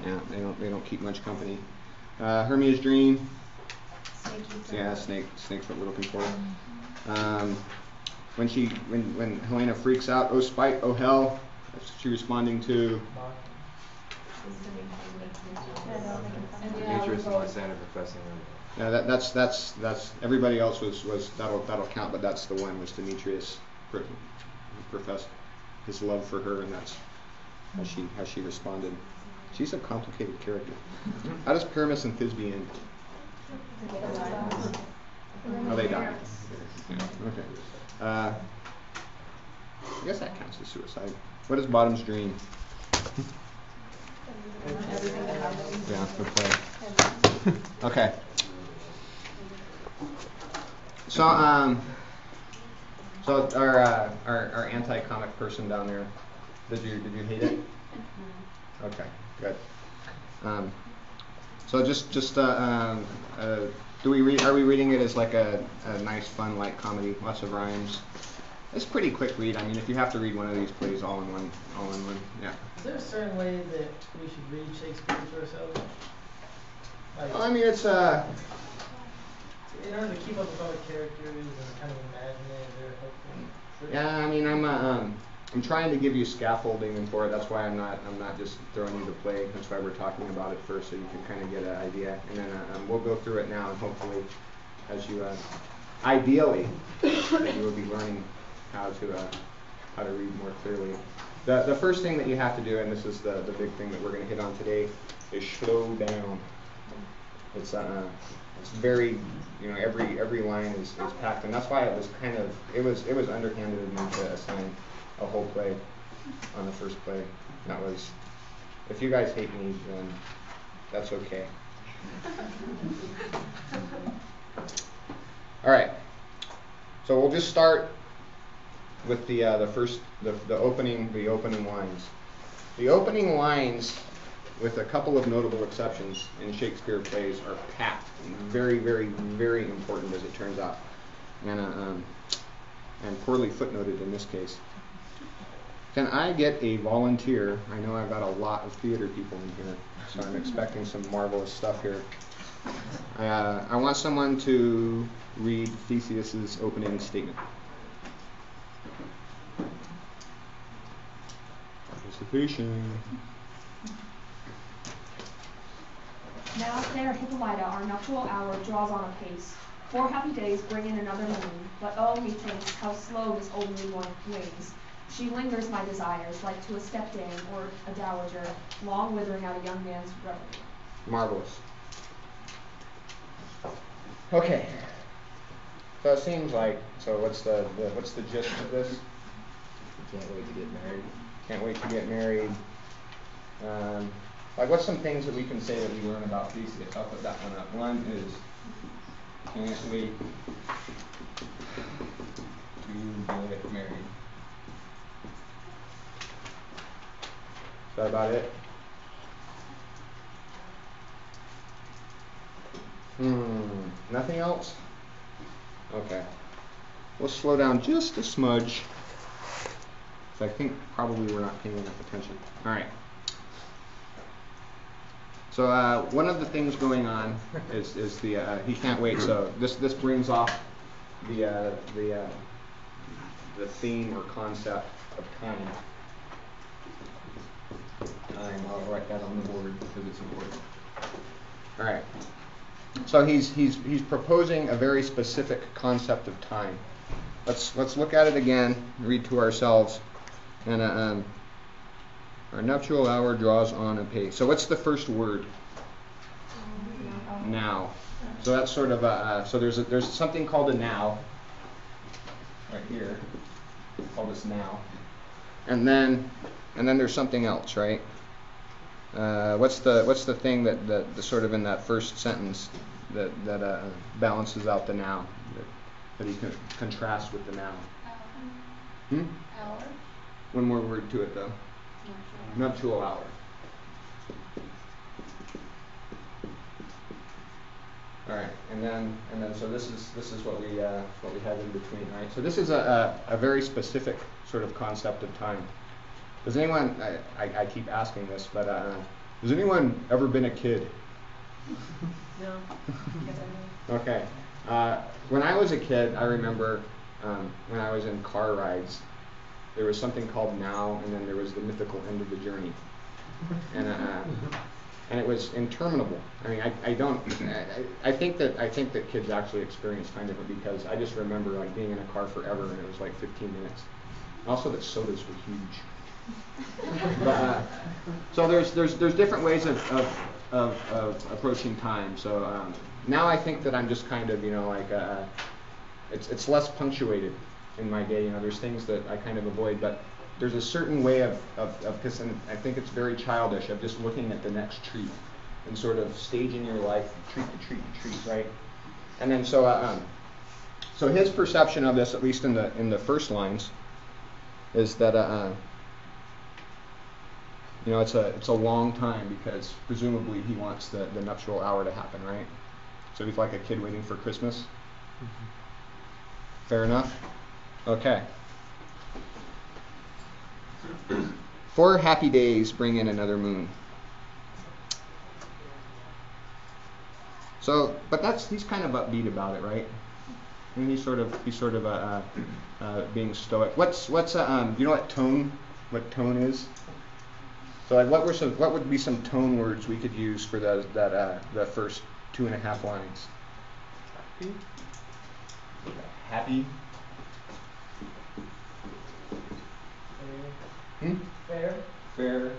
Yeah, they don't keep much company. Hermia's dream. Yeah, snake's what we're looking for. When Helena freaks out, oh spite, oh hell, that's what she's responding to. Demetrius and Lysander professing. Yeah, that's everybody else was that'll count, but that's the one was Demetrius professed his love for her, and that's how she responded. She's a complicated character. How does Pyramus and Thisbe end? Oh, they die. Yeah, okay. I guess that counts as suicide. What is Bottom's dream? Yeah, good play. Okay. So our anti-comic person down there, did you hate it? Okay, good. So are we reading it as like a nice, fun, light comedy, lots of rhymes? It's a pretty quick read. I mean, if you have to read one of these plays all in one, yeah. Is there a certain way that we should read Shakespeare to ourselves? Like, Well, I mean, it's in order to keep up with all the characters and kind of imagine it, is there a helpful? Yeah, I mean, I'm trying to give you scaffolding for it. That's why I'm not just throwing you the play. That's why we're talking about it first, so you can kind of get an idea, and then we'll go through it now, and hopefully, as you ideally, you will be learning how to read more clearly. The first thing that you have to do, and this is the big thing that we're going to hit on today, is slow down. It's very, every line is packed, and that's why it was underhanded of me to assign a whole play on the first play. That was, if you guys hate me, then that's okay. All right. So we'll just start with the opening lines. The opening lines, with a couple of notable exceptions in Shakespeare plays, are packed and very, very, very important, as it turns out, and poorly footnoted in this case. Can I get a volunteer? I know I've got a lot of theater people in here, so I'm expecting some marvelous stuff here. I want someone to read Theseus's opening statement. Participation. Now, fair Hippolyta, our nuptial hour draws on apace. 4 happy days bring in another moon, but oh, methinks, how slow this old moon wanes. She lingers my desires, like to a stepdame or a dowager, long withering out a young man's reverie. Marvelous. Okay. So it seems like, what's the gist of this? Can't wait to get married. Can't wait to get married. Like, what's some things that we can say that we learn about Theseus? I'll put that one up. One is, can't wait to get married. Is that about it? Nothing else? Okay. We'll slow down just a smudge. So I think probably we're not paying enough attention. All right. So one of the things going on is the he can't wait. So this brings off the theme or concept of time. I'll write that on the board because it's important. All right. So he's proposing a very specific concept of time. Let's look at it again. Read to ourselves. And our nuptial hour draws on apace. So what's the first word? Now. So that's sort of so there's something called a now right here. Call this now. And then there's something else, right? What's the thing that the sort of in that first sentence that balances out the now, that he contrasts with the now? Hour. One more word to it though. Nuptial hour. All right, and then so this is what we have in between, right? So this is a very specific sort of concept of time. Does anyone, I keep asking this, but has anyone ever been a kid? No. Okay. When I was a kid, I remember when I was in car rides, there was something called Now, and then there was the mythical end of the journey. And it was interminable. I mean, I think that kids actually experience time different, because I just remember like being in a car forever, and it was like 15 minutes. Also, that sodas were huge. But, so there's different ways of approaching time. So now I think that I'm just kind of, like it's less punctuated in my day. There's things that I kind of avoid, but there's a certain way of this, and I think it's very childish, of just looking at the next treat and sort of staging your life, treat to treat to treat, right? And then so his perception of this, at least in the first lines, is that it's a long time, because presumably he wants the nuptial hour to happen, right? So he's like a kid waiting for Christmas. Mm-hmm. Fair enough? Okay. 4 happy days bring in another moon. So, but he's kind of upbeat about it, right? And he's sort of being stoic. What's do you know what tone is? So like what would be some tone words we could use for the first 2.5 lines? Happy. Fair. Fair.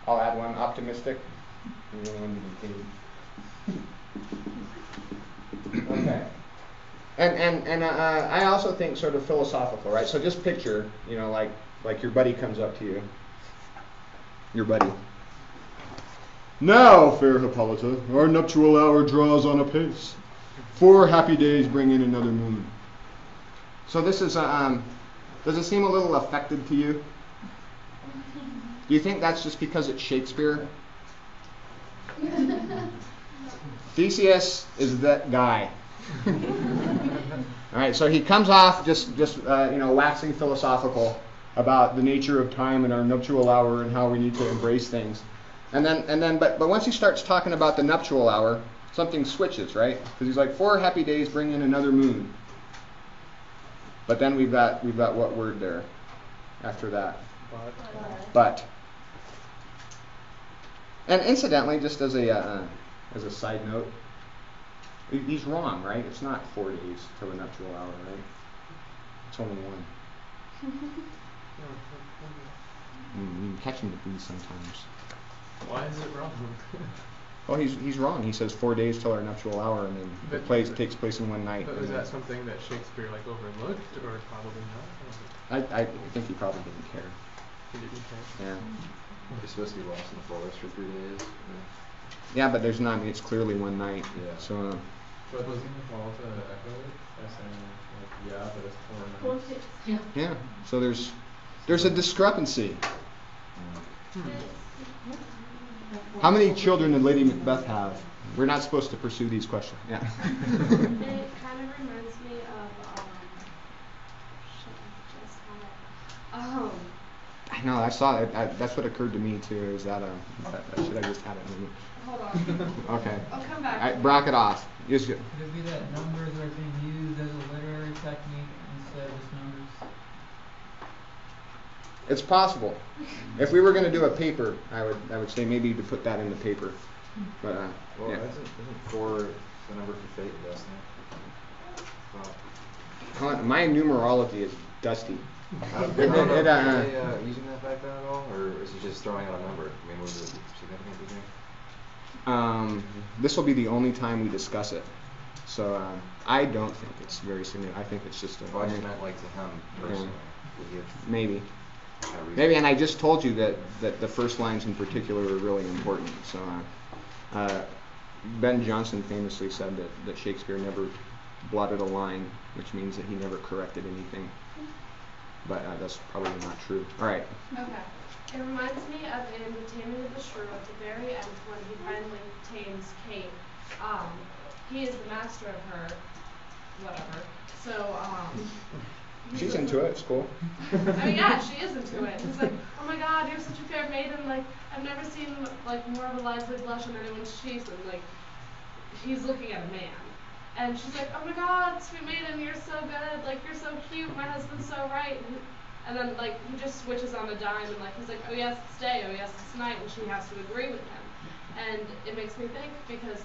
I'll add one, optimistic. Okay. And I also think sort of philosophical, right? So just picture, like your buddy comes up to you. Your buddy. Now, fair Hippolyta, our nuptial hour draws on apace. 4 happy days bring in another moon. So this is, does it seem a little affected to you? Do you think that's just because it's Shakespeare? Theseus is that guy. All right, so he comes off just waxing philosophical about the nature of time and our nuptial hour and how we need to embrace things. But once he starts talking about the nuptial hour, something switches, right? Because he's like, 4 happy days bring in another moon. But then we've got what word there after that? But. And incidentally, just as a side note, he's wrong, right? It's not 4 days till the nuptial hour, right? It's only 1. You can catch him with these sometimes. Why is it wrong? Well, he's wrong. He says 4 days till our nuptial hour, and then the play takes place in one night. But was that something that Shakespeare overlooked, or probably not? I think he probably didn't care. He didn't care. Yeah. You're supposed to be lost in the forest for 3 days. Yeah, but there's not. I mean, it's clearly one night. Yeah. So. But wasn't Hippolyta echo it by saying but it's 4 nights? Yeah. Yeah. So there's a discrepancy. How many children did Lady Macbeth have? We're not supposed to pursue these questions. Yeah. It kind of reminds me of I know. I saw it. That's what occurred to me too. Is that should I just have it? Hold on. Okay. I'll come back. Brack it off. Just Could it be that numbers are being used as a literary technique instead of just numbers? It's possible. If we were going to do a paper, I would say maybe to put that in the paper. But yeah. Isn't 4 the number for fate and destiny? My numerology is dusty. Were they using that back then at all, or is he just throwing out a number? I mean, was it significant, do you think? This will be the only time we discuss it. So I don't think it's very significant. I think it's just a. Well, I just meant like to him personally. Maybe. Maybe, and I just told you that the first lines in particular are really important. So Ben Jonson famously said that Shakespeare never blotted a line, which means that he never corrected anything. But that's probably not true. All right. Okay. It reminds me of in The Taming of the Shrew at the very end when he finally tames Kate. He is the master of her. whatever. So, She's into it. It's cool. I mean, yeah, she is into it. He's like, oh my God, you're such a fair maiden. Like, I've never seen like more of a lively blush on anyone's cheeks. And like, he's looking at a man, and she's like, oh my God, sweet maiden, you're so good. Like, you're so cute. My husband's so right. And then like he just switches on a dime, and like he's like, oh yes, it's day. Oh yes, it's night. And she has to agree with him. And it makes me think because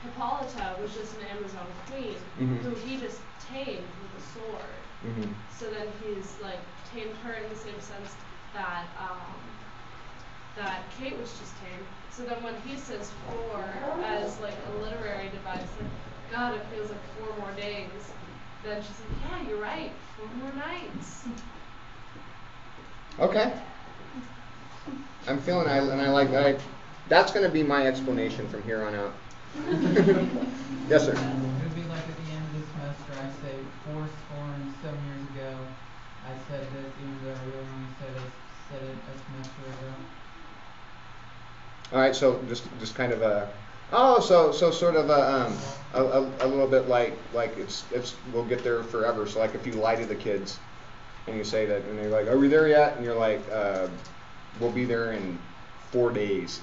Hippolyta was just an Amazon queen who he just tamed with a sword. So then he's like tamed her in the same sense that that Kate was just tamed. So then when he says 4 as like a literary device, like God, it feels like 4 more days. Then she's like, yeah, you're right, 4 more nights. Okay. I'm feeling, and I like that. That's going to be my explanation from here on out. Yes, sir. It would be like at the end of the semester, I say 7 years ago, I said this, even though I really only said it a semester ago. All right, so just kind of a, so sort of a little bit like it's we'll get there forever. So like if you lie to the kids and you say that, and they're like, are we there yet? And you're like, we'll be there in 4 days.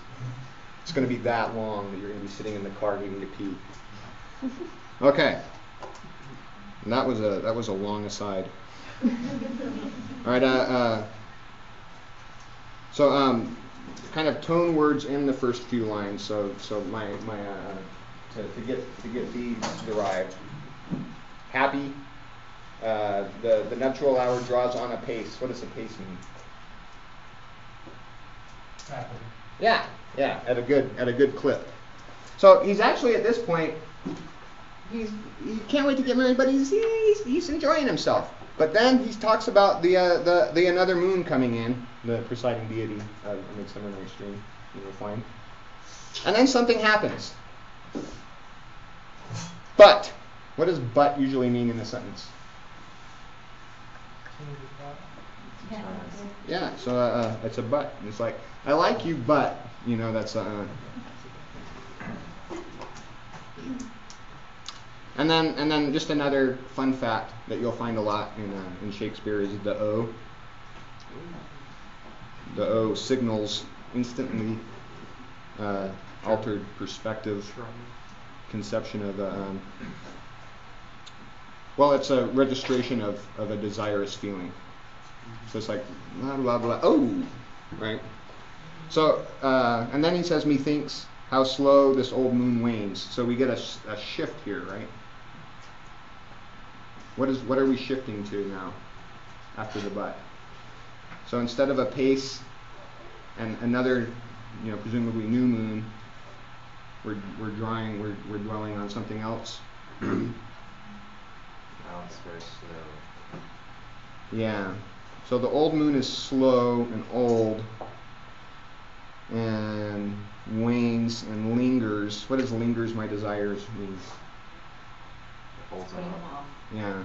It's going to be that long that you're going to be sitting in the car needing to pee. Okay. And that was a long aside. All right. So kind of tone words in the first few lines. So my to get these derived. Happy. The nuptial hour draws on a pace. What does a pace mean? Rapid. Yeah, at a good clip. So he's actually at this point, he can't wait to get married, but he's enjoying himself. But then he talks about the another moon coming in, the presiding deity of Midsummer Night's Dream. You will find. And then something happens. But what does "but" usually mean in a sentence? Yeah, so it's a but. It's like, I like you, but, that's and then just another fun fact that you'll find a lot in Shakespeare is the O. The O signals instantly altered perspective, conception of it's a registration of a desirous feeling. So it's like, blah, blah, blah, oh, right? So, and then he says, methinks how slow this old moon wanes. So we get a shift here, right? What are we shifting to now after the but? So instead of a pace and another, presumably new moon, we're dwelling on something else. Now it's very slow. Yeah. So the old moon is slow and old and wanes and lingers. What does lingers my desires mean? It holds on. Yeah.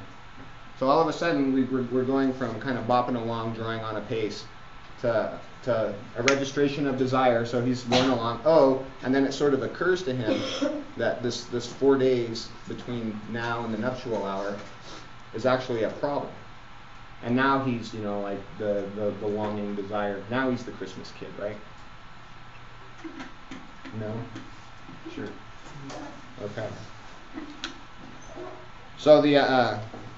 So all of a sudden we're going from kind of bopping along, drawing on a pace, to a registration of desire. So he's going along, and then it sort of occurs to him that this 4 days between now and the nuptial hour is actually a problem. And now he's, like the longing desire. Now he's the Christmas kid, right? No? Sure. Okay. So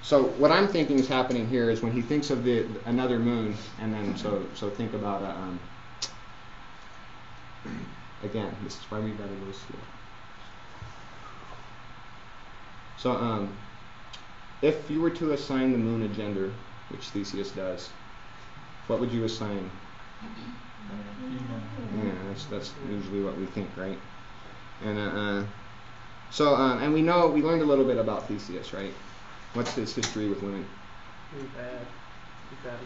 so what I'm thinking is happening here is when he thinks of another moon, and then so think about again. This is why we gotta go slow. So if you were to assign the moon a gender, which Theseus does, what would you assign? Yeah, that's usually what we think, right? And and we learned a little bit about Theseus, right? What's his history with women? Pretty bad. He's bad at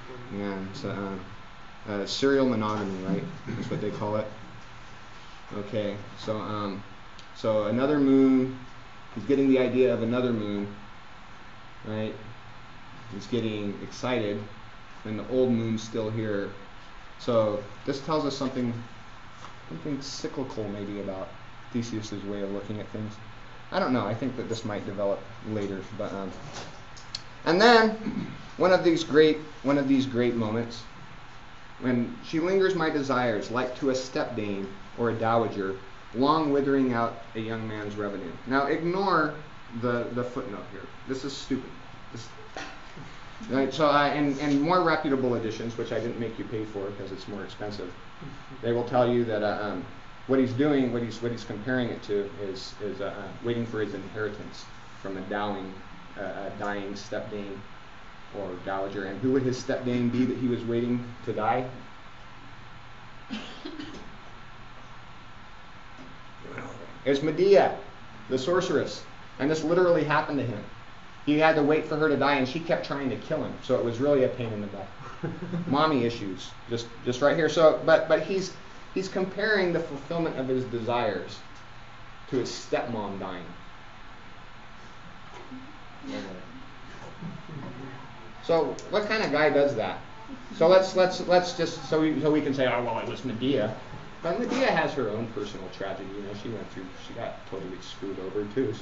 them. Yeah, it's serial monogamy, right? That's what they call it. Okay, so another moon. He's getting the idea of another moon, right? He's getting excited, and the old moon's still here. So this tells us something cyclical maybe about Theseus's way of looking at things. I don't know. I think that this might develop later, but and then one of these great moments, when she lingers my desires like to a stepdame or a dowager, long withering out a young man's revenue. Now ignore the footnote here. This is stupid. Right, so and more reputable editions, which I didn't make you pay for because it's more expensive, they will tell you that what he's doing, what he's comparing it to, is waiting for his inheritance from a dying stepdame or dowager. And who would his stepdame be that he was waiting to die? It's Medea, the sorceress, and this literally happened to him. He had to wait for her to die, and she kept trying to kill him. So it was really a pain in the butt. Mommy issues, just right here. So, but he's comparing the fulfillment of his desires to his stepmom dying. So what kind of guy does that? So let's just so we can say, oh well, it was Medea. But Medea has her own personal tragedy. You know, she got totally screwed over too.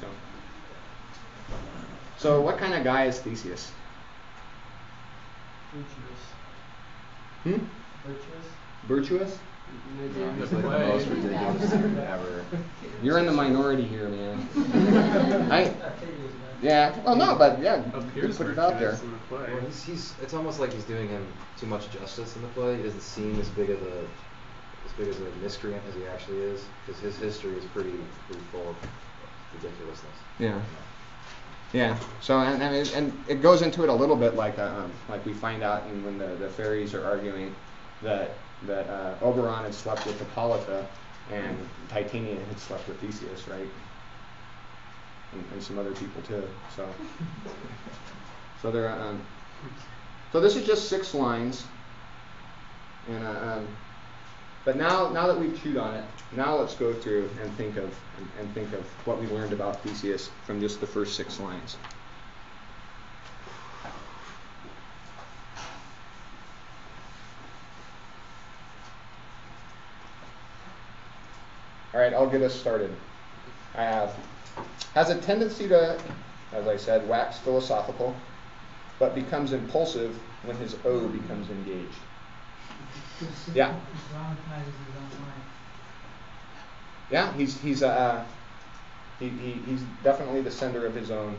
So what kind of guy is Theseus? Virtuous. Virtuous? It's like the most ridiculous thing ever. You're in the minority here, man. Yeah. Well, no, but yeah, you put it out there. Well, it's almost like he's doing him too much justice in the play. He doesn't seem as big of a miscreant as he actually is, because his history is pretty full of ridiculousness. Yeah. Yeah. So and it goes into it a little bit like we find out when the fairies are arguing that Oberon had slept with Hippolyta and Titania had slept with Theseus, right? And some other people too. So they're so this is just 6 lines, and but now that we've chewed on it, now let's go through and think of what we learned about Theseus from just the first 6 lines. All right, I'll get us started. Has a tendency to, as I said, wax philosophical, but becomes impulsive when his O becomes engaged. Yeah. Yeah, he's definitely the center of his own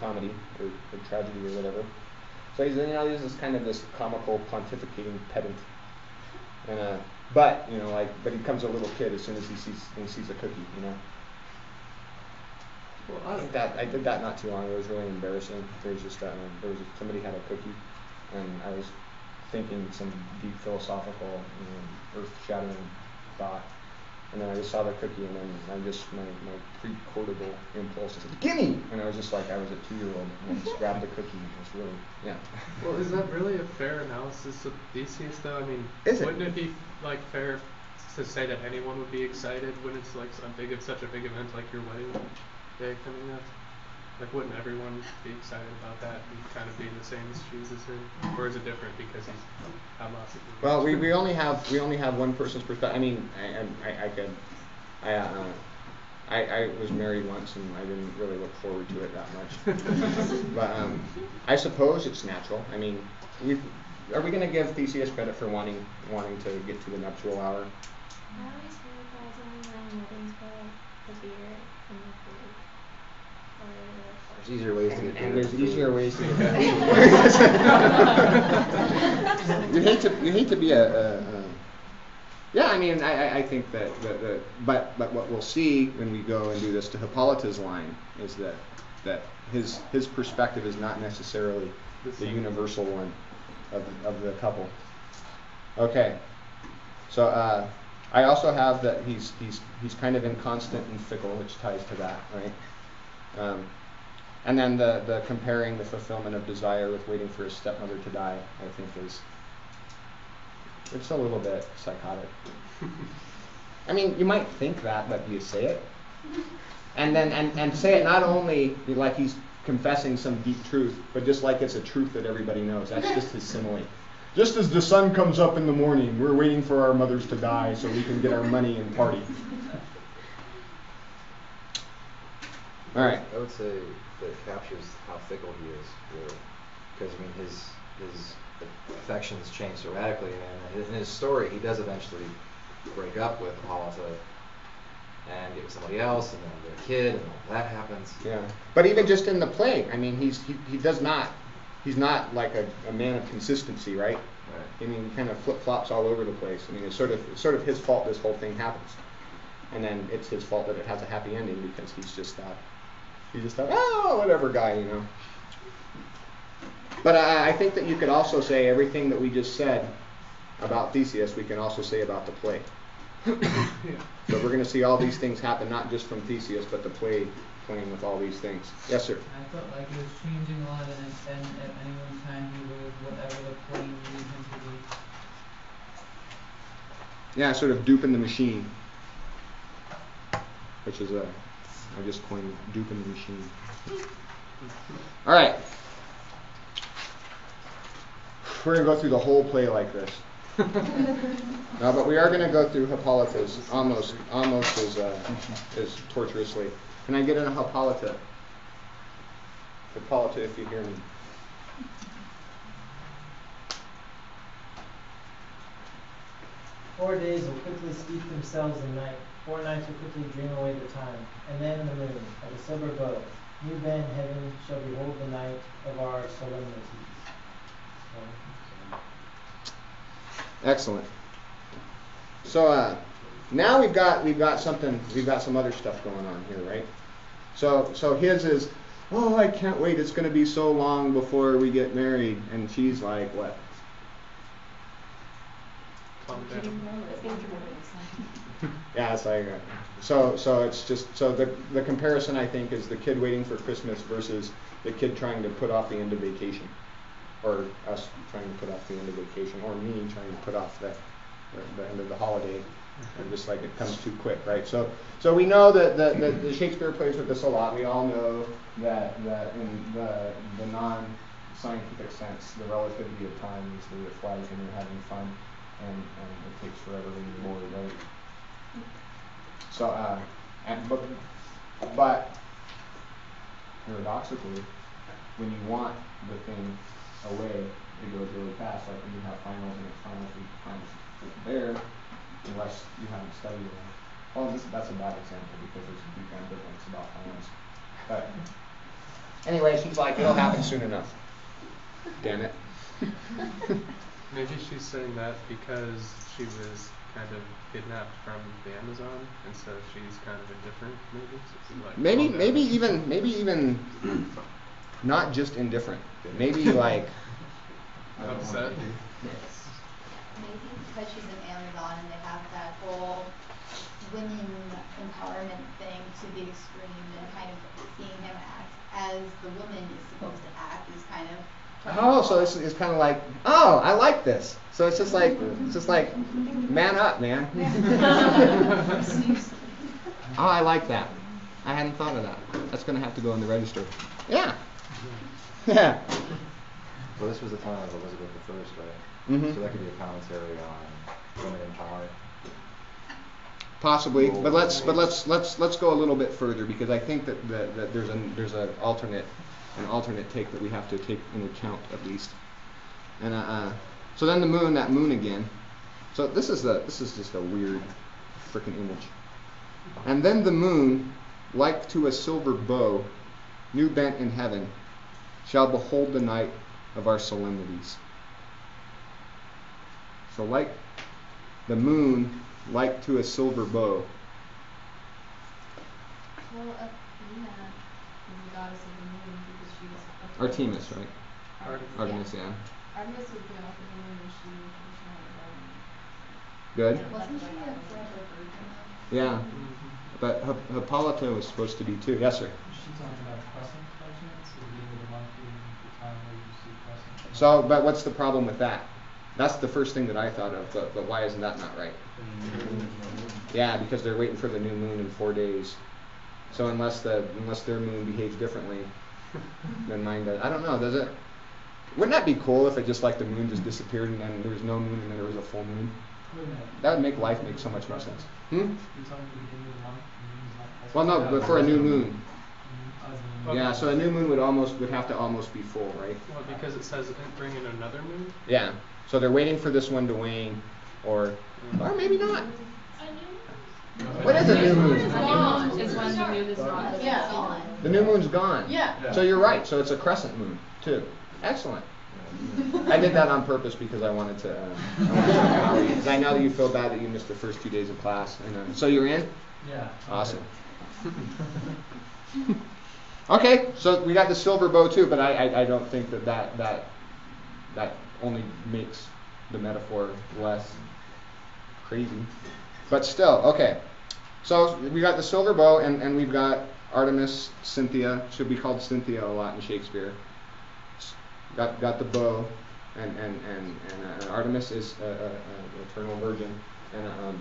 comedy or tragedy or whatever. So he's this kind of this comical pontificating pedant, and but he becomes a little kid as soon as he sees a cookie, you know. Well, I did that not too long ago. It was really embarrassing. There was somebody had a cookie, and I was thinking some deep philosophical, earth-shattering thought, and then I just saw the cookie, and then my pre-cortical impulse was like, gimme! And I was just like I was a 2-year-old, and I just grabbed the cookie, and it was really, yeah. Well, is that really a fair analysis of Theseus, though? I mean, wouldn't it be fair to say that anyone would be excited when it's such a big event like your wedding day coming up? Like, wouldn't everyone be excited about that and kind of be in the same shoes as him, or is it different because he's Hamas? Well, we only have one person's perspective. I mean, I was married once and I didn't really look forward to it that much. But I suppose it's natural. I mean, are we going to give Theseus credit for wanting to get to the nuptial hour? I always heard guys only wearing weddings for the beer and the food. There's easier ways to get and there's easier ways to get that. You hate to be yeah, I mean, I think that but what we'll see when we go and do this to Hippolyta's line is that his perspective is not necessarily the universal one of the couple. Okay, so I also have that he's kind of inconstant and fickle, which ties to that, right? And then the comparing the fulfillment of desire with waiting for his stepmother to die, I think it's a little bit psychotic. I mean, you might think that, but do you say it? And then and say it not only like he's confessing some deep truth, but just like it's a truth that everybody knows. That's just his simile. Just as the sun comes up in the morning, we're waiting for our mothers to die so we can get our money and party. All right. I would say that it captures how fickle he is, really, because I mean his affections change so radically, and in his story he does eventually break up with Hippolyta and get with somebody else, and then get a kid, and all that happens. Yeah. But even just in the play, I mean, he's not like a man of consistency, right? Right. I mean, he kind of flip-flops all over the place. I mean, it's sort of his fault this whole thing happens. And then it's his fault that it has a happy ending because he's just that, oh, whatever guy, you know. But I think that you could also say everything that we just said about Theseus, we can also say about the play. So we're going to see all these things happen, not just from Theseus, but the play playing with all these things. Yes, sir? I felt like it was changing a lot, and at any one time he was whatever the play needed him to be. Yeah, sort of duping the machine, which is I just coined duping the machine. All right. We're going to go through the whole play like this. No, but we are going to go through Hippolyta's almost as tortuously. Can I get in a Hippolyta? Hippolyta, if you hear me. "4 days will quickly steep themselves in night. 4 nights will quickly dream away the time. And then the moon, like a silver bow, new bent in heaven, shall behold the night of our solemnities." Excellent. So now we've got some other stuff going on here, right? So his is, oh, I can't wait, it's going to be so long before we get married, and she's like, what? Calm down. Yeah, it's like so it's just so the comparison I think is the kid waiting for Christmas versus the kid trying to put off the end of vacation, or us trying to put off the end of vacation, or me trying to put off the end of the holiday, and just like it comes too quick, right? So we know that the Shakespeare plays with this a lot. We all know that in the non-scientific sense, the relativity of time is that it flies when you're having fun, and it takes forever when you're bored, right? So, but paradoxically, when you want the thing away, it goes really fast. Like when you have finals and it's finals there, unless you haven't studied it. Well, that's a bad example because there's a deep ambivalence about finals. But anyway, she's like, it'll happen soon enough. Damn it. Maybe she's saying that because she was kind of kidnapped from the Amazon, and so she's kind of indifferent, maybe. So she's like, maybe even not just indifferent. Maybe like upset. Maybe because she's an Amazon and they have that whole women empowerment thing to the extreme, and kind of seeing him act as the woman is supposed to act is kind of. Oh, so it's kind of like, oh, I like this. So it's just like man up, man. Oh, I like that. I hadn't thought of that. That's going to have to go in the register. Yeah. Yeah. Well, this was the time of Elizabeth I, right? Mm-hmm. So that could be a commentary on women in power. Possibly, but let's go a little bit further, because I think that there's an alternate take that we have to take into account at least. And so then that moon again. So this is just a weird freaking image. And then the moon, like to a silver bow, new bent in heaven, shall behold the night of our solemnities. So like the moon, like to a silver bow. Well, Athena is the goddess of the moon because she was Artemis, right? Artemis, yeah. Artemis would go off the moon and she was not a Good. Wasn't she a forever virgin though? Yeah. But Hippolyta was supposed to be too. Yes, sir. Is she talking about crescent by chance? Or the end of the month being the time where you see crescent? So, but what's the problem with that? That's the first thing that I thought of, but why isn't that not right? Yeah, because they're waiting for the new moon in 4 days. So unless their moon behaves differently than mine does, I don't know. Does it? Wouldn't that be cool if it just like the moon just disappeared and then there was no moon and then there was a full moon? That would make life make so much more sense. You're talking the beginning of the month, the moon's not Well, no, but for a new moon. moon. Yeah, so a new moon would have to almost be full, right? Well, because it says bring in another moon. Yeah. So they're waiting for this one to wane, or maybe not. What is a new moon? Is when the moon is not. Yeah. The new moon's gone. Yeah. So you're right. So it's a crescent moon too. Excellent. I did that on purpose because I wanted to. Because I know that you feel bad that you missed the first 2 days of class, and so you're in. Yeah. Awesome. Okay, so we got the silver bow too, but I don't think that only makes the metaphor less crazy. But still, okay. So we got the silver bow, and we've got Artemis, Cynthia. Should be called Cynthia a lot in Shakespeare. Got the bow, and Artemis is an eternal virgin. And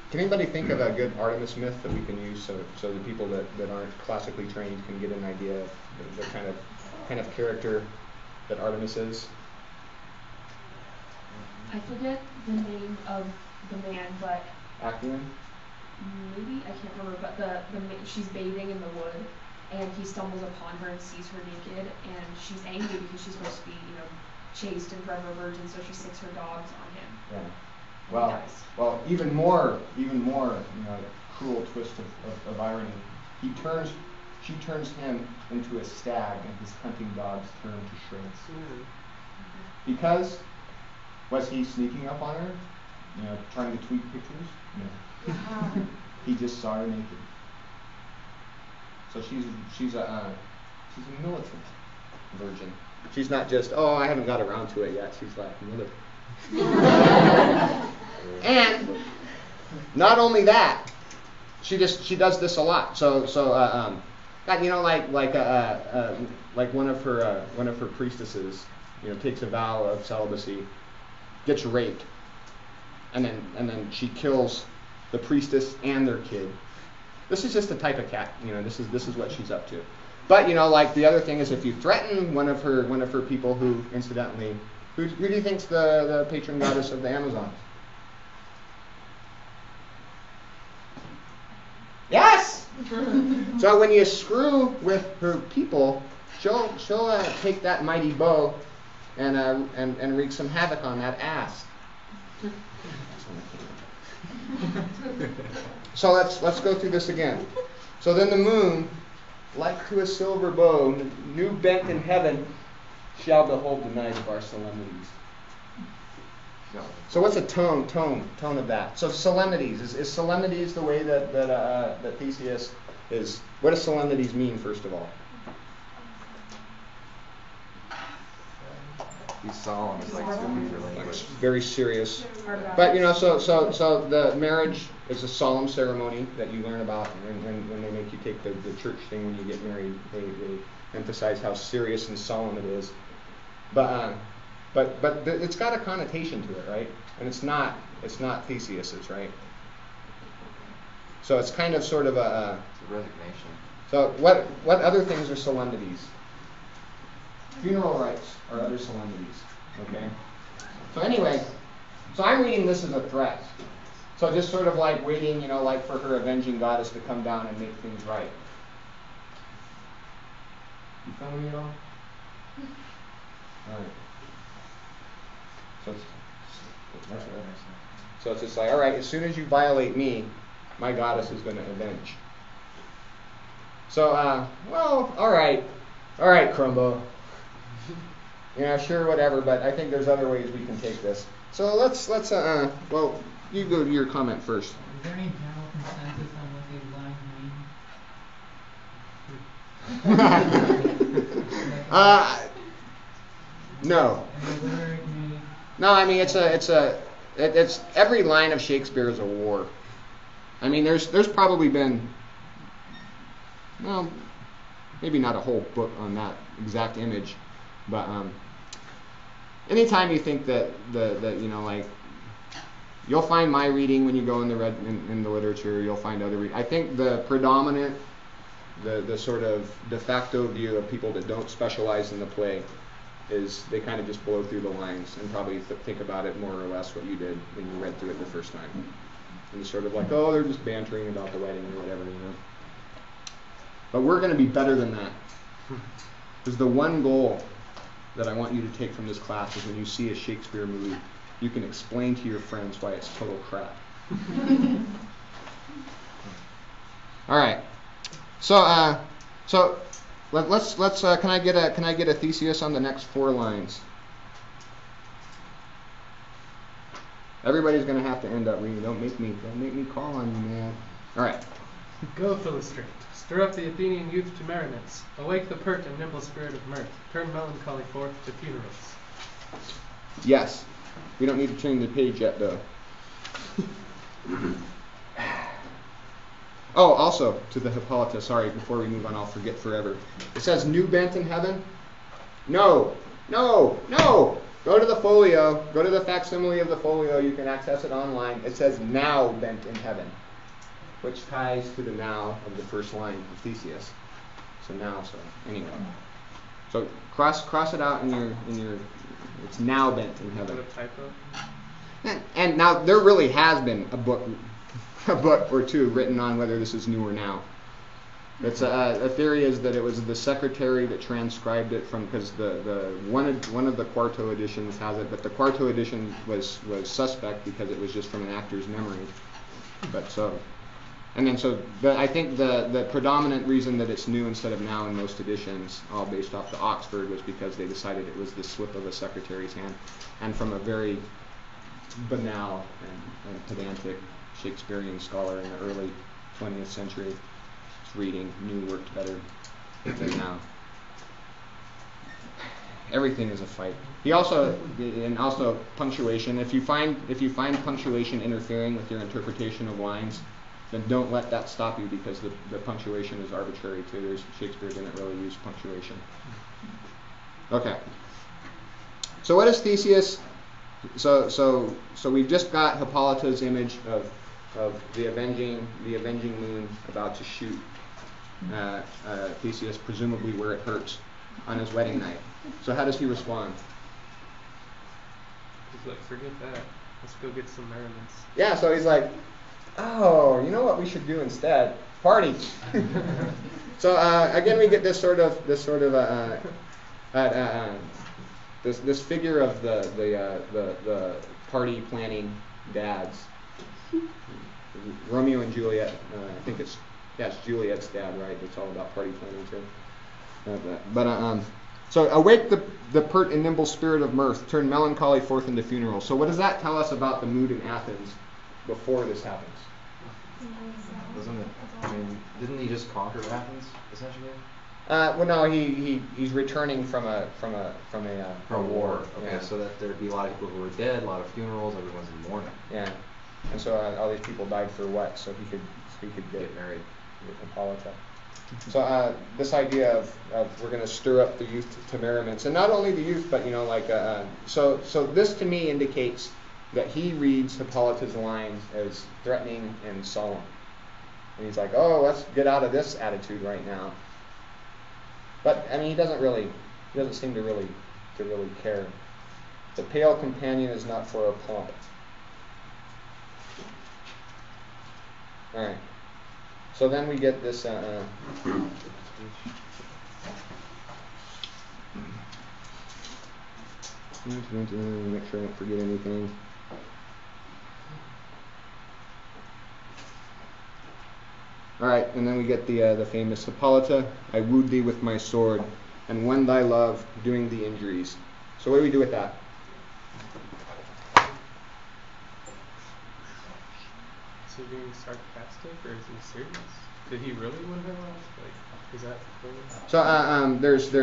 can anybody think of a good Artemis myth that we can use so the people that aren't classically trained can get an idea of the kind of character that Artemis is? I forget the name of the man, but Actaeon? maybe I can't remember. But she's bathing in the wood, and he stumbles upon her and sees her naked, and she's angry because she's supposed to be, chaste and forever virgin, so she sicks her dogs on him. Yeah. And he dies. Well, even more, cruel twist of irony. She turns him into a stag, and his hunting dogs turn to shreds. Because was he sneaking up on her, trying to tweak pictures? No. He just saw her naked. So she's a militant virgin. She's not just, I haven't got around to it yet. She's like, militant. And not only that, she does this a lot. Like one of her priestesses, takes a vow of celibacy, gets raped, and then she kills the priestess and their kid. This is just a type of cat. This is what she's up to. But the other thing is, if you threaten one of her people, who incidentally, who do you think's the patron goddess of the Amazons? Yes. So when you screw with her people, she'll take that mighty bow and wreak some havoc on that ass. So let's go through this again. So then the moon, like to a silver bow, new bent in heaven, shall behold the night of our solemnities. So what's a tone of that? So solemnities, is solemnities the way that Theseus is? What does solemnities mean, first of all? He's solemn. It's like very serious. But so the marriage is a solemn ceremony that you learn about, and when they make you take the church thing when you get married, they emphasize how serious and solemn it is. But it's got a connotation to it, right? And it's not Theseus's, right? So it's kind of sort of it's a resignation. So what other things are solemnities? Funeral rites are other solemnities. Okay. So anyway, I'm reading this as a threat. So just sort of like waiting, like for her avenging goddess to come down and make things right. You follow me at all? All right. So it's just like, all right, as soon as you violate me, my goddess is going to avenge. So, all right, Crumbo. Yeah, sure, whatever, but I think there's other ways we can take this. So let's you go to your comment first. Is there any general consensus on what these lines mean? No. No, I mean it's every line of Shakespeare is a war. I mean, there's probably been, well, maybe not a whole book on that exact image, but anytime you think that like, you'll find my reading when you go in the literature. You'll find other reading. I think the predominant, the sort of de facto view of people that don't specialize in the play is they kind of just blow through the lines and probably think about it more or less what you did when you read through it the first time. And it's sort of like, they're just bantering about the wedding or whatever, But we're going to be better than that. Because the one goal that I want you to take from this class is when you see a Shakespeare movie, you can explain to your friends why it's total crap. All right. So let's can I get a theseus on the next 4 lines? Everybody's going to have to end up reading. Don't make me call on you, man. All right. Go, Philostrate, stir up the Athenian youth to merriments. Awake the pert and nimble spirit of mirth. Turn melancholy forth to funerals. Yes. We don't need to turn the page yet, though. Oh, also, to the Hippolyta, sorry, before we move on, I'll forget forever. It says new bent in heaven. No. Go to the folio. Go to the facsimile of the folio. You can access it online. It says now bent in heaven, which ties to the now of the first line of Theseus. So anyway. So cross it out in your it's now bent in heaven. What a typo. And now there really has been a book or two written on whether this is new or now. It's a theory is that it was the secretary that transcribed it from, because the one of the Quarto editions has it, but the Quarto edition was suspect because it was just from an actor's memory. I think the predominant reason that it's new instead of now in most editions, all based off the Oxford, was because they decided it was the slip of a secretary's hand, and from a very banal and pedantic Shakespearean scholar in the early 20th century, reading new worked better than now. Everything is a fight. Also punctuation. If you find punctuation interfering with your interpretation of lines, then don't let that stop you, because the punctuation is arbitrary too. Shakespeare didn't really use punctuation. Okay. So what is Theseus? So we've just got Hippolyta's image of the avenging moon about to shoot Theseus, presumably where it hurts, on his wedding night. So how does he respond? He's like, forget that. Let's go get some merriments. Yeah, so he's like, oh, you know what we should do instead? Party. So again, we get this figure of the party planning dads. Romeo and Juliet. I think it's Juliet's dad, right? It's all about party planning too. So awake the pert and nimble spirit of mirth, turn melancholy forth into funerals. So what does that tell us about the mood in Athens before this happens? Didn't he just conquer Athens essentially? Well, no, he's returning from a war. Okay, yeah. So that there'd be a lot of people who were dead, a lot of funerals, everyone's in mourning. Yeah, and so all these people died for what? So he could get married with Hippolyta. So this idea of we're going to stir up the youth to merriments, and not only the youth, but so this to me indicates that he reads Hippolyta's lines as threatening and solemn, and he's like, oh, let's get out of this attitude right now. But I mean, he doesn't seem to really care. The pale companion is not for a plump. All right. So then we get this. Make sure I don't forget anything. All right, and then we get the famous Hippolyta, I wooed thee with my sword, and won thy love, doing thee injuries. So what do we do with that? Is he being sarcastic or is he serious? Did he really win her love? Like, is that clear? There's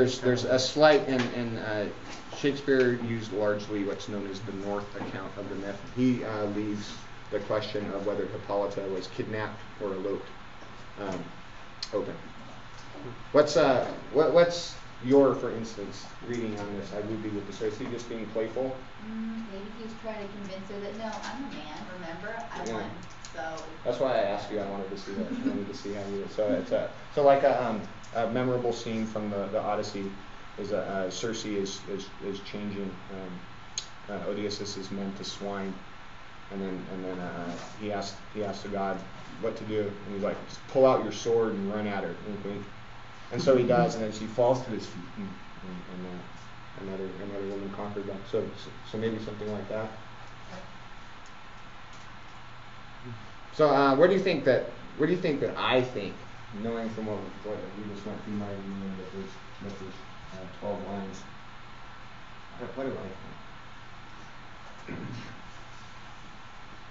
a slight, and Shakespeare used largely what's known as the North account of the myth. He leaves the question of whether Hippolyta was kidnapped or eloped open. What's your, for instance, reading on this? I would be with this. Is he just being playful? Maybe he's trying to convince her that no, I'm a man. Remember, I won. So that's why I asked you. I wanted to see that. I wanted to see how you. So it's a memorable scene from the Odyssey is Circe is changing Odysseus' men to swine, and then he asked the god what to do, and he's like, just pull out your sword and run at her. And so he does, and then she falls to his feet, and another woman conquered them. So maybe something like that. So where do you think that I think, knowing from what we just went through my reading that there's 12 lines, what do I think?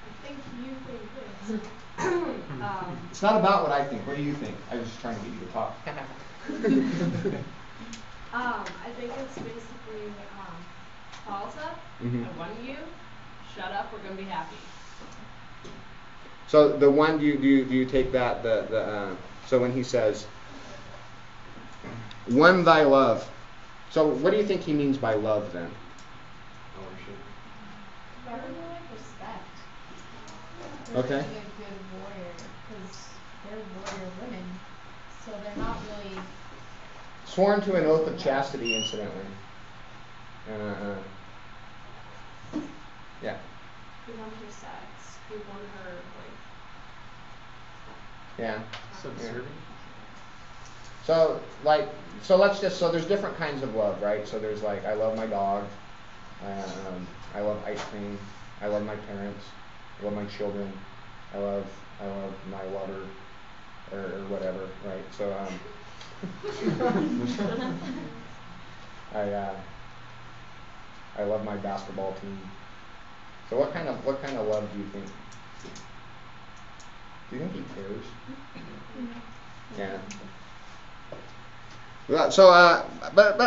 I think you think this. It's not about what I think. What do you think? I was just trying to get you to talk. I think it's basically Paul's up. Mm-hmm. I won you. Shut up. We're gonna be happy. So the one, do you take that so when he says, "Won thy love," so what do you think he means by love then? Ownership. Probably like respect. Okay. Being a good warrior, because they're warrior women, so they're not really. Sworn to an oath of chastity, incidentally. Yeah. We won her sex. We won her like. Yeah. Subservient. So there's different kinds of love, right? So there's like, I love my dog, I love ice cream, I love my parents, I love my children, I love my lover, or whatever, right? So I love my basketball team. So what kind of love do you think? Do you think he cares? Yeah. So, but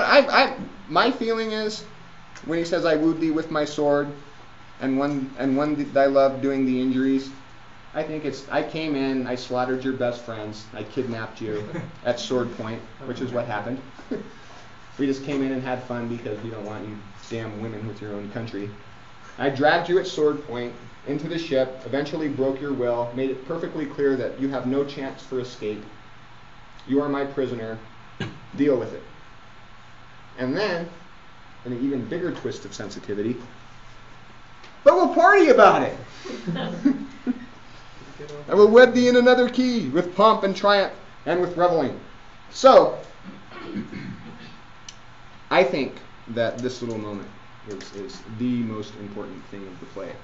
my feeling is, when he says, "I wooed thee with my sword, and won thy love doing the injuries," I think I came in, I slaughtered your best friends, I kidnapped you at sword point, which is what happened. We just came in and had fun because we don't want you damn women with your own country. I dragged you at sword point into the ship, eventually broke your will, made it perfectly clear that you have no chance for escape. You are my prisoner. Deal with it. And then, in an even bigger twist of sensitivity, but we'll party about it. I will wed thee in another key, with pomp and triumph, and with reveling. So, I think that this little moment is the most important thing of the play,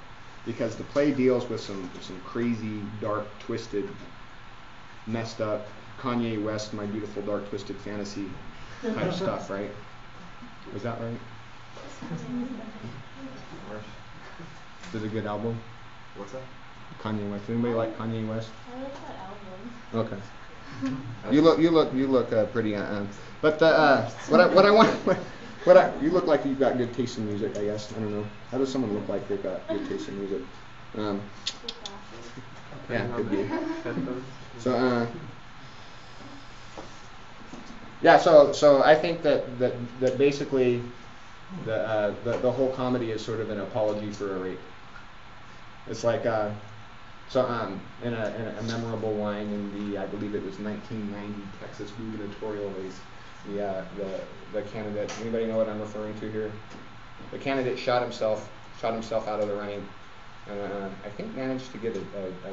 because the play deals with some crazy, dark, twisted, messed up, Kanye West, My Beautiful Dark Twisted Fantasy type stuff, right? Was that right? Is it a good album? What's that? Kanye West. Anybody like Kanye West? I like that album. Okay. You look pretty. But what I want. You look like you've got good taste in music, I guess. I don't know. How does someone look like they've got good taste in music? Yeah, could be. So, yeah. So I think that basically the whole comedy is sort of an apology for a rape. It's like in a memorable line in the, I believe it was 1990 Texas gubernatorial race, the candidate, anybody know what I'm referring to here? The candidate shot himself out of the running, and I think managed to get a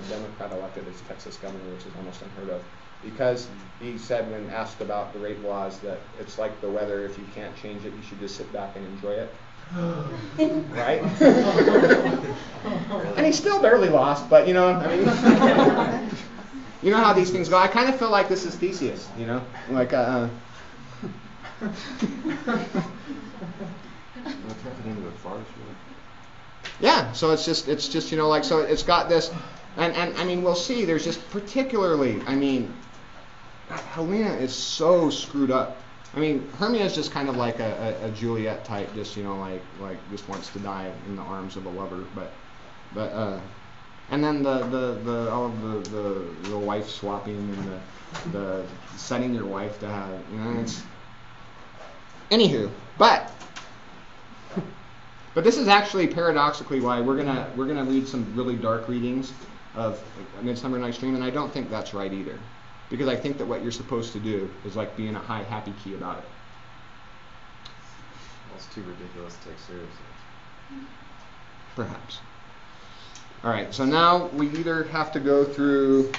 Democrat elected as Texas governor, which is almost unheard of, because he said, when asked about the rape laws, that it's like the weather, if you can't change it, you should just sit back and enjoy it. Right? And he still barely lost, but I mean, you know how these things go. I kind of feel like this is Theseus, like yeah, so it's just like, so it's got this, and I mean, we'll see, there's just particularly, I mean, God, Helena is so screwed up. I mean, Hermia is just kind of like a Juliet type, just like just wants to die in the arms of a lover, but and then the all of the wife swapping and the setting your wife to have, it's, anywho, but this is actually paradoxically why we're gonna read some really dark readings of Midsummer Night's Dream, and I don't think that's right either. Because I think that what you're supposed to do is like be in a high, happy key about it. Well, it's too ridiculous to take seriously. Perhaps. All right, so now we either have to go through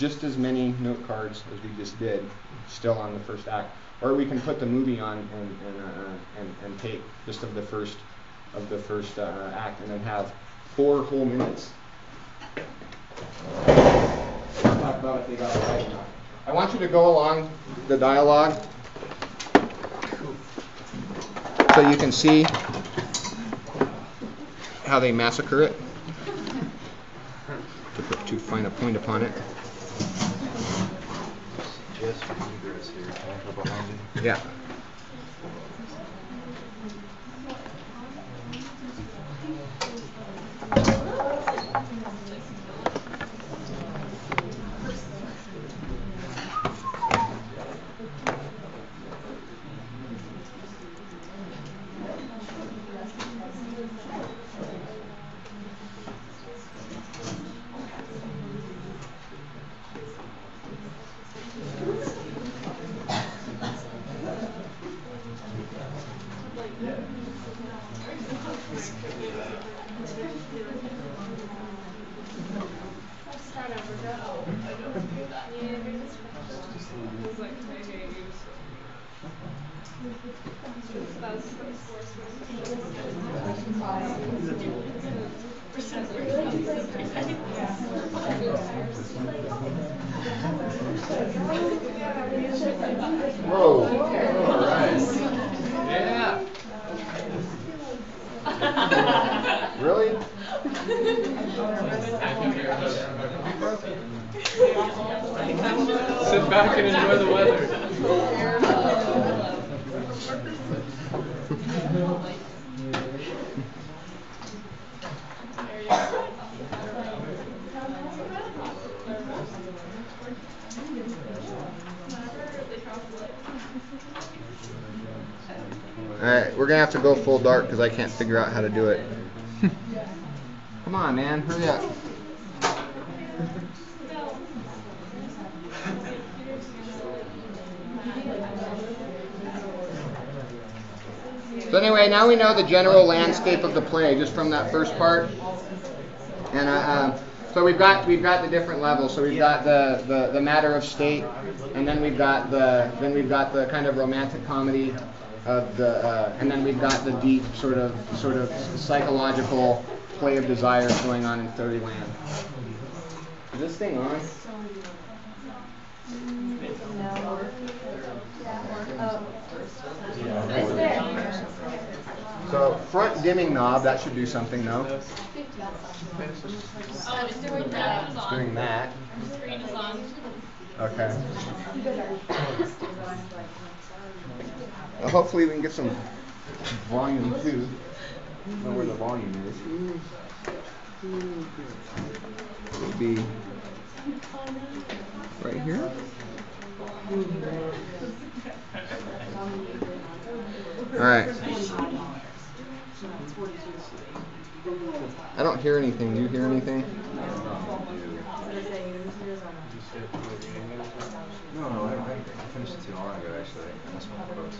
just as many note cards as we just did, still on the first act. Or we can put the movie on and take just of the first act, and then have 4 whole minutes. Talk about if they got it right or not. I want you to go along the dialogue so you can see how they massacre it. To put too fine a point upon it. Just egress here. Can I go behind you? Yeah. Whoa. All right. Yeah. Really? Sit back and enjoy the weather. Alright, we're gonna have to go full dark because I can't figure out how to do it. Come on, man, hurry up. So anyway, now we know the general landscape of the play just from that first part. And so we've got the different levels. So we've got the matter of state, and then we've got the kind of romantic comedy of the, and then we've got the deep sort of psychological play of desires going on in Fairyland. Is this thing on? So front dimming knob, that should do something, no? Oh, it's doing that. It's doing that. Screen is on. Okay. Well, hopefully we can get some volume too. I don't know where the volume is. It'll be right here. All right. I don't hear anything. Do you hear anything? No, I finished it too long ago, actually. I missed one of the books.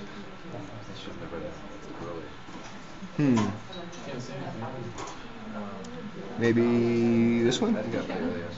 I should have read it early. Maybe this one? I think I played earlier.